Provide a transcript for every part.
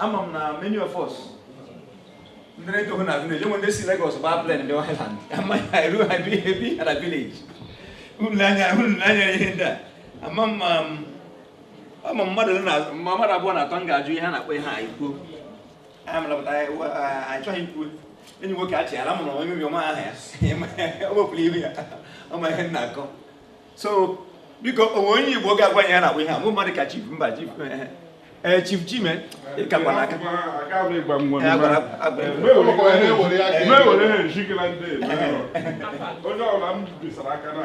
among many of us. They don't have no. You want to see Lagos bar plane in the island. I do be at a village. Unlanya. Among mother, Mamma Rabona Tonga, Juliana, where I go. I try to put any work at Yalam or your man has. On my head knuckle. So, because when you walk out, we have more money catch you by Chief Jim, Kapanaka. I can't believe I'm one. She can do. Oh, no, I'm this. I can't.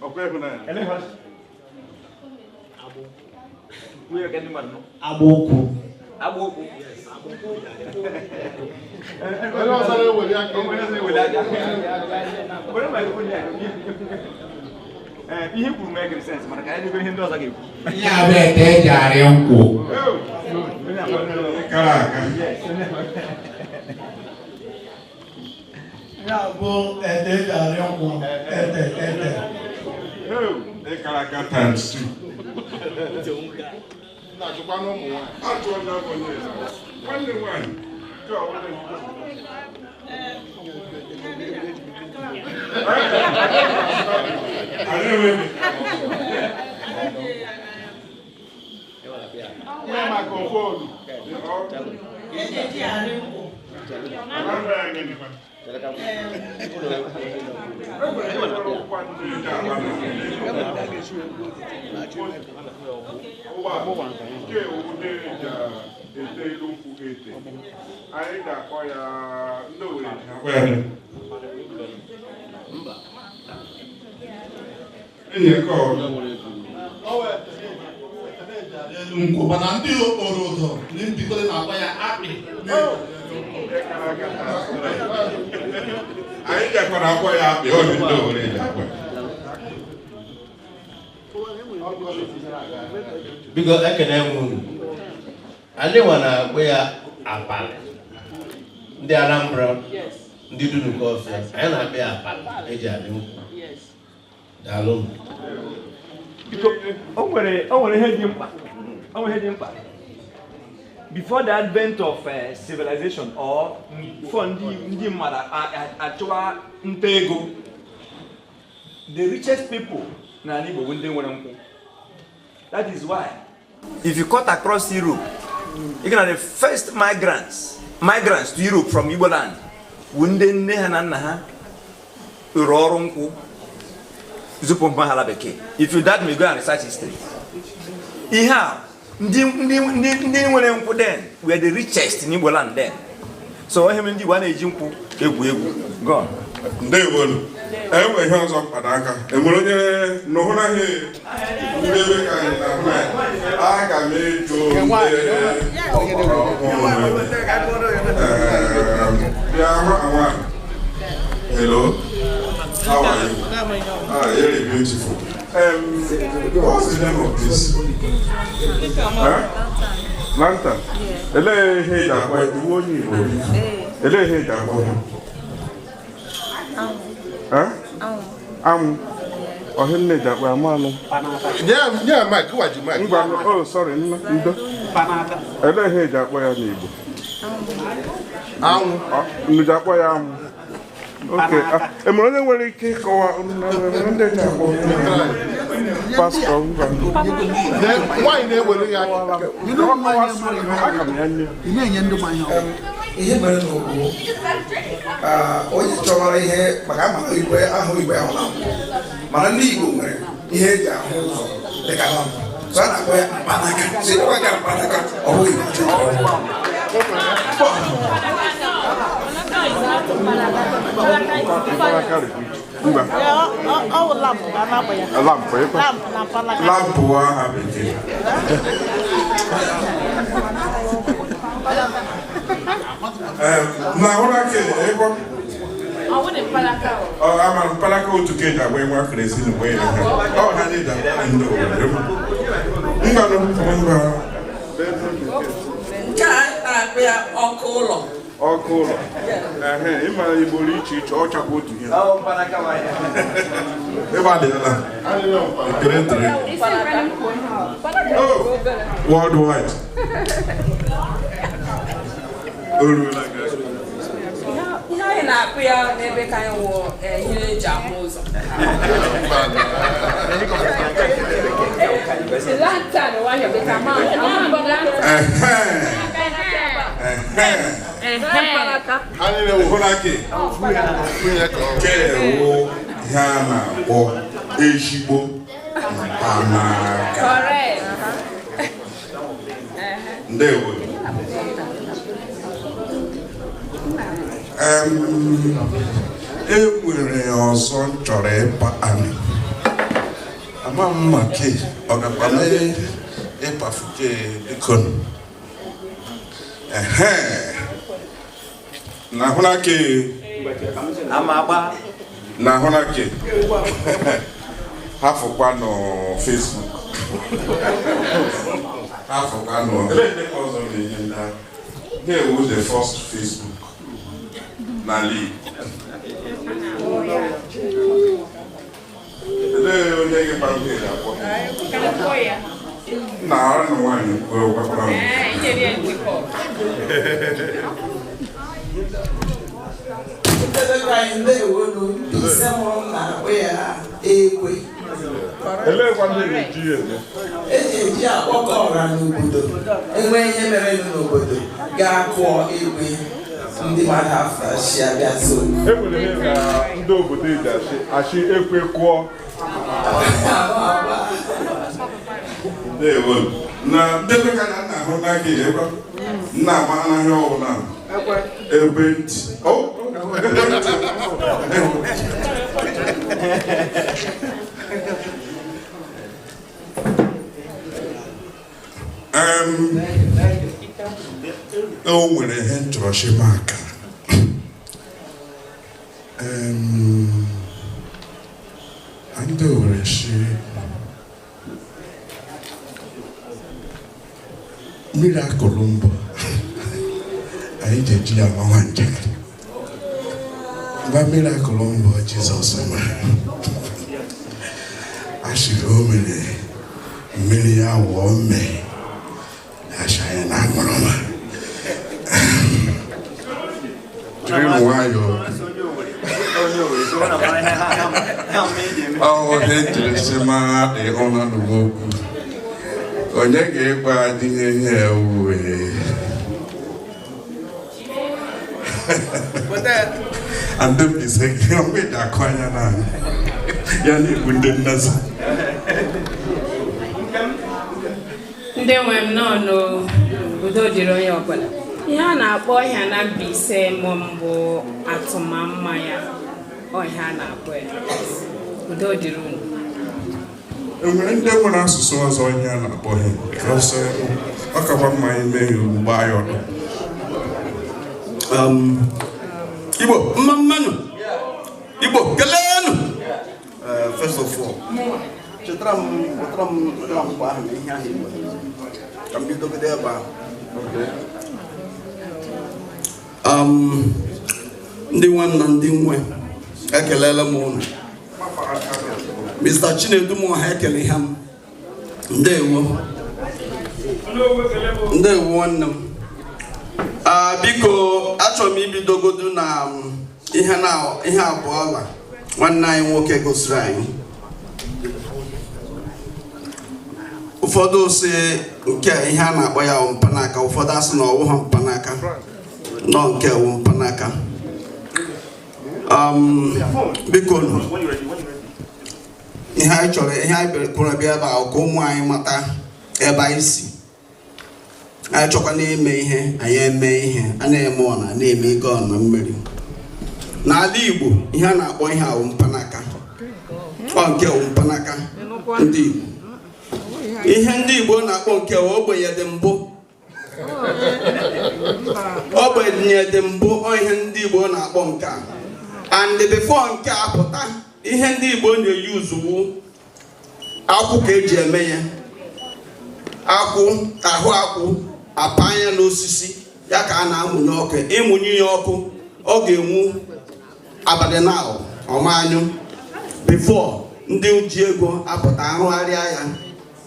Okay, we are getting one. Aboku. Yes, Aboku. He will make sense, but I can't even him does again. Yeah, because I can I don't want to wear a pal. The Alhambra, the Dudu coffee, and I wear a pal. Yes. The alone. Because before the advent of civilization or before the richest people na Igbo when they were. That is why if you cut across Europe, you can the first migrants to Europe from Igbo land. If you that may go and research history. Then we are the richest in Igbo land then. So I mean the one agent gone. They will. Every house of Mpanaka. And when no one here, I can make hello. How are you? Very beautiful. What's the name of this? Lantern. Ele hey da boy, you want me? Ele hey da boy. Oh, he need that way, man. Yeah, Mike, who are you, Mike? Oh, sorry, no. I don't hear that way, I need. That way, okay. I'm running where he kick or Pastor. Why they will you don't mind ihe mere n'ogo onye chọrọ ihe maka ama igwe ahụ igwe ahụ mana ndị Igbo nwere ihe eji ahụ ụzọ dịka ha so a na-akpọ ya mpanaka si na ga mpanaka ọ bụghị na ora ke ego I wouldn't palaka. Oh, I'm palaka to get away work this in the way. Oh, I need that. Ngano, ngano. Ka na pe akolo. ọkụ ụlọ ịma Igbo iche iche ọ chakwa otu ihe ebe adịla ekele ntịrị worldwide o ruola ihe anyị na-akpụ ya n'ebe ka anyị wụ ihe eji ama ụzọ lantan nwayọ beta ma anyị na-ewuhụ n'aka nke ewu ihe a na-akpọ ezigbo mpanaka ndewo enwere ọzọ m chọrọ ịpa anyị ama m maka ọ gakwana ịpafuke dịkọnụ n'ahụnake n'ahụnake hafụkwanụ Facebook hafụkwanụ ele ndị ka ọzọ na-enye ndị ahụ ga-ewu the first Facebook n'ala Igbo elee onye gị kpara ihe ga-akpọ na ọrụ na nwaanyị gwakwara m eji akpọkọ ọra n'obodo enwe ihe mere n'obodo ga-akụọ egwe ndị mmadụ afọ shi abịa so enwere ihe na ndị obodo eji achị ekwe kụọ na ndebe ka na nna ahụ n'aka ebe nna ama anaghị ọwụ na ebe ntị o nwere ihe ntụrụchi maka ndị were shi mmiri akụrụ mbọ anyị ga-eji ya n'ọnwa njakịrị mgbe mmiri akụrụ mbọ Jizọs nwere ashịrị o mere mmiri ya wụọ mme ashaya na aṅụrụma jiri nwayọọ ihe njirisị mara dị ụlọ n'ugwu onye ga-egwe adịghị ihe ewuwe andịbise gị mgbe dị akụ anya na ya na-egbu ndị nnazi ndị nwe m nọ n'udo dịrị onye ọbụla ihe a na-akpọ ọhịa na Mbaise mbụ atụmamma ya ọhịa a na-akpọ ya udo dịrị unu enwere ndị nwere asụsụ ọzọ ihe a na-akpọ ha ọ kakwa mma ime ya ugbo anyị ọdụ Igbo mmanụ Igbo keleenụ first of all chetara m akwụkwọ ahụ na ihe ahụ Igbo ka m bidogide ebe ahụ ndị nwanna ndị nwe ekelela m unu Mr. Chinedu m ha ekele ha m ndewo nwanne m biko achọrọ m ibidogodu na ihe abụọ la nwanne anyị nwoke gosiri anyị ụfọdụ si nke ihe a na-akpọ ya mpanaka ụfọdụ asị na ọwụ ha mpanaka nọ nke wụ mpanaka biko ihe anyị chọrọ ihe anyị kwuru bịa ebe a ka ụmụ anyị mata ebe anyị si anyị chọkwa na-eme ihe anyị eme ihe a na-eme ọna na-eme ego ọna mmiri n'ala Igbo ihe a na-akpọ ihe awụ mpanaka nke wụ mpanaka ndị Igbo ihe ndị Igbo na-akpọ nke ogbenye dị mbụ ogbenye dị mbụ ihe ndị Igbo na-akpọ nke a and before nke a pụta ihe ndị Igbo na-eyi ozugbo akwụ ka eji eme ya akwụ ahụ akwụ apa anya n'osisi ya ka a na-amụnye ọkụ. Ịmụnye ya ọkụ ọ ga-enwu abalị na ọmanyụ before ndị ji ego apụta arụgharịa ya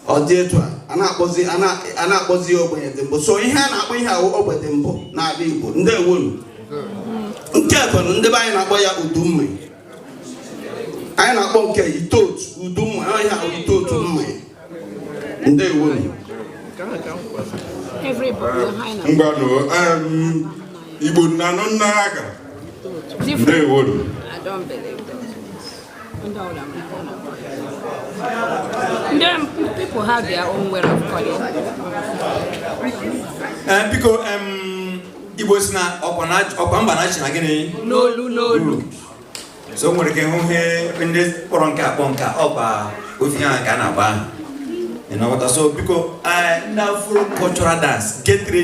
ọ dị etu a na-akpọzi ya ogbenye dị mbụ. So ihe a na-akpọ ihe ahụ ogbenye mbụ n'ala Igbo ndewonu. Nke ekwenụ ndị be anyị na-akpọ ya udumme, anyị na-akpọ nke itotu udumme, ihe ahụ itotu mme ndewonu. Ngwano Igbo nanọ n'aka ndewonu. People have their own way of calling. Because Igbo si na ọkwa mba na chi na gịnị n'olu. So nwere ike hụ ihe ndị kpọrọ nke akpọ nke ọkwa ofi ahụ ka a na-agba. So biko na full cultural dance get ready.